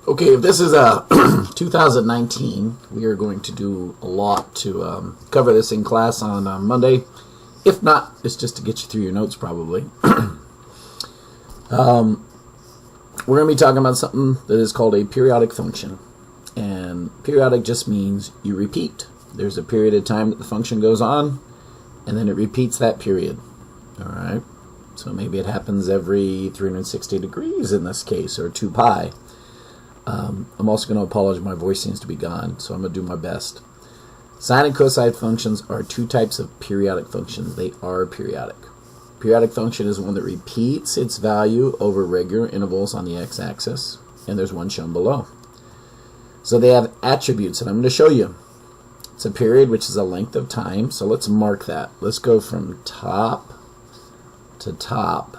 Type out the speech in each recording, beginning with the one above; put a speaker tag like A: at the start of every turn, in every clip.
A: Okay, if this is 2019, we are going to do a lot to cover this in class on Monday. If not, it's just to get you through your notes probably. We're going to be talking about something that is called a periodic function. And periodic just means you repeat. There's a period of time that the function goes on, and then it repeats that period. All right? So maybe it happens every 360 degrees in this case, or 2 pi. I'm also going to apologize, my voice seems to be gone, so I'm going to do my best. Sine and cosine functions are two types of periodic functions. They are periodic. Periodic function is one that repeats its value over regular intervals on the x-axis, and there's one shown below. So they have attributes, and I'm going to show you. It's a period, which is a length of time, so let's mark that. Let's go from top to top,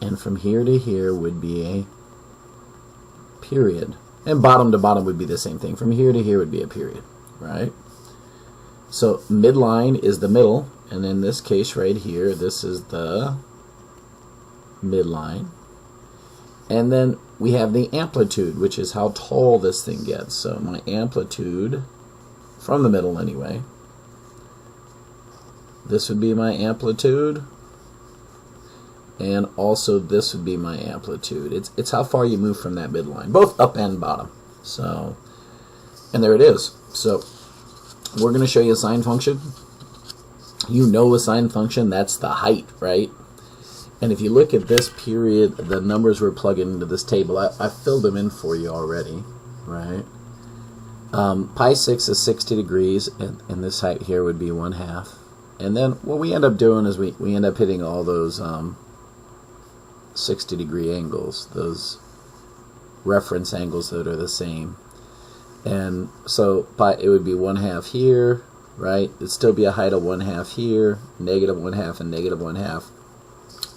A: and from here to here would be a period. And bottom to bottom would be the same thing. From here to here would be a period, right? So midline is the middle, and in this case right here, this is the midline. And then we have the amplitude, which is how tall this thing gets. So my amplitude, from the middle anyway, this would be my amplitude, and also this would be my amplitude. It's how far you move from that midline, both up and bottom. So, and there it is. So we're going to show you a sine function. You know a sine function, that's the height, right? And if you look at this period, the numbers we're plugging into this table, I filled them in for you already, right? Pi 6 is 60 degrees, and this height here would be 1/2. And then what we end up doing is we end up hitting all those 60 degree angles, those reference angles that are the same. And so it would be 1/2 here, right? It'd still be a height of 1/2 here, negative 1/2 and negative 1/2.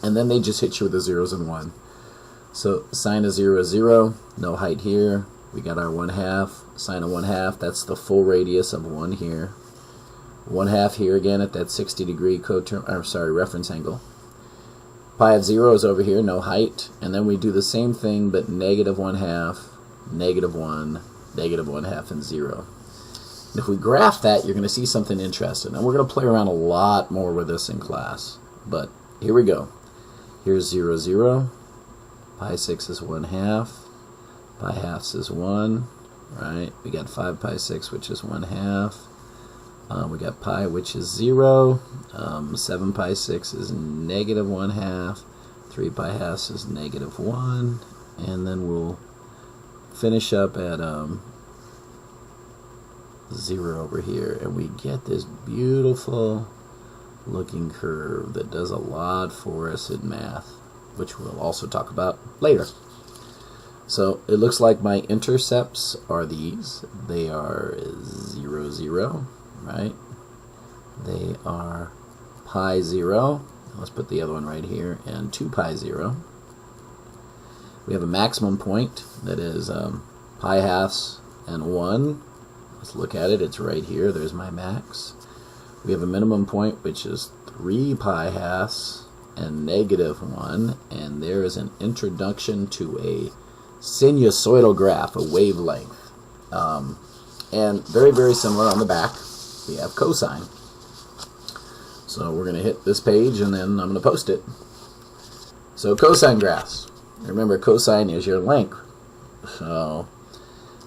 A: And then they just hit you with the zeros and 1. So sine of 0 is 0, no height here. We got our 1/2, sine of 1/2, that's the full radius of 1 here. 1/2 here again at that 60 degree reference angle. Pi of 0 is over here, no height. And then we do the same thing, but negative 1/2, negative 1, negative 1/2, and 0. And if we graph that, you're going to see something interesting. And we're going to play around a lot more with this in class. But here we go. Here's 0, 0. Pi 6 is 1/2. Pi halves is 1. Right? We got 5 pi 6, which is 1/2. We got pi, which is 0. 7 pi 6 is negative 1/2. 3 pi halves is negative 1. And then we'll finish up at 0 over here. And we get this beautiful looking curve that does a lot for us in math, which we'll also talk about later. So it looks like my intercepts are these. They are 0, 0, right? They are pi 0. Let's put the other one right here, and 2 pi 0. We have a maximum point that is pi halves and 1. Let's look at it. It's right here. There's my max. We have a minimum point, which is 3 pi halves and negative 1. And there is an introduction to a sinusoidal graph, a wavelength. And very, very similar on the back, we have cosine. So we're going to hit this page, and then I'm going to post it. So cosine graphs. Remember, cosine is your length. So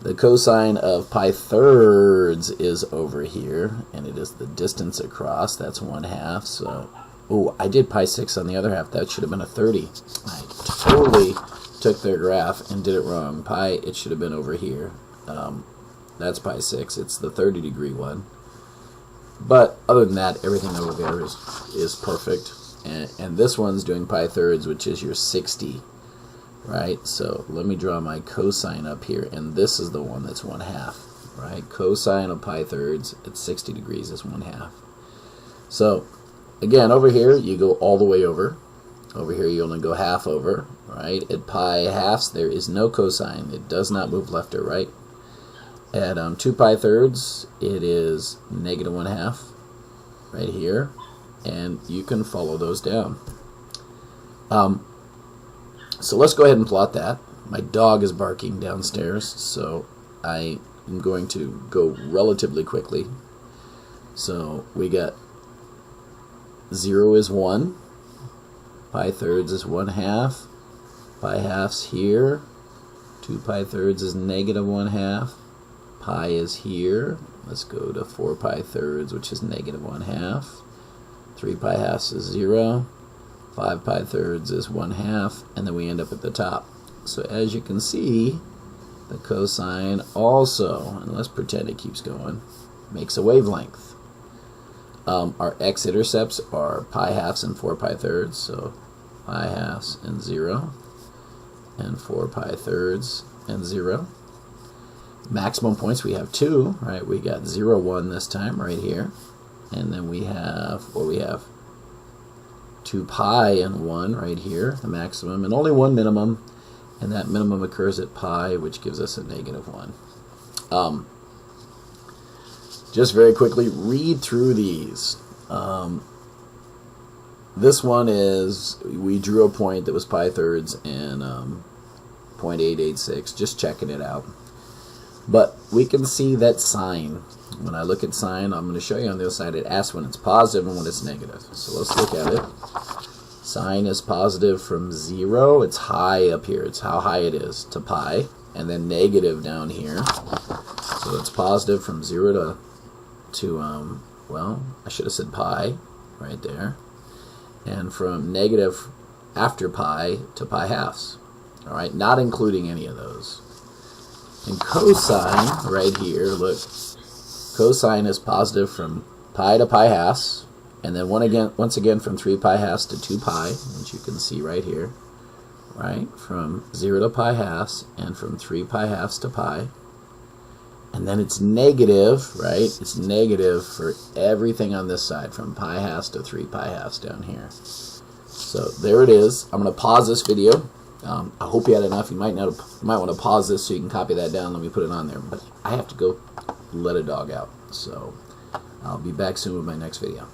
A: the cosine of pi thirds is over here, and it is the distance across. That's 1/2. So, oh, I did pi 6 on the other half. That should have been a 30. I totally took their graph and did it wrong. Pi, it should have been over here. That's pi 6. It's the 30 degree one. But other than that, everything over there is perfect. And this one's doing pi thirds, which is your 60. Right? So let me draw my cosine up here, and this is the one that's 1/2. Right? Cosine of pi thirds at 60 degrees is 1/2. So again, over here you go all the way over. Over here you only go half over. Right? At pi halves there is no cosine. It does not move left or right. At 2 pi thirds it is negative 1/2 right here, and you can follow those down. So let's go ahead and plot that. My dog is barking downstairs, so I am going to go relatively quickly. So we got 0 is 1, pi thirds is 1/2, pi halves here, 2 pi thirds is negative 1/2, pi is here. Let's go to 4 pi thirds, which is negative 1/2. 3 pi halves is 0. 5 pi thirds is 1/2, and then we end up at the top. So as you can see, the cosine also, and let's pretend it keeps going, makes a wavelength. Our x-intercepts are pi halves and 4 pi thirds, so pi halves and 0, and 4 pi thirds and 0. Maximum points, we have 2, right? We got 0, 1 this time right here. And then we have, well, we have 2 pi and 1 right here, the maximum, and only one minimum, and that minimum occurs at pi, which gives us a negative 1. Just very quickly, read through these. This one is, we drew a point that was pi thirds and 0.886, just checking it out. But we can see that sine. When I look at sine, I'm going to show you on the other side, it asks when it's positive and when it's negative. So let's look at it. Sine is positive from 0. It's high up here. It's how high it is to pi. And then negative down here. So it's positive from 0 to well, I should have said pi right there. And from negative after pi to pi halves. All right, not including any of those. And cosine right here, look, cosine is positive from pi to pi halves, and then once again from 3 pi halves to 2 pi, which you can see right here, right, from 0 to pi halves, and from 3 pi halves to pi. And then it's negative, right, it's negative for everything on this side, from pi halves to 3 pi halves down here. So there it is. I'm going to pause this video. I hope you had enough. You might want to pause this so you can copy that down. Let me put it on there. But I have to go let a dog out. So I'll be back soon with my next video.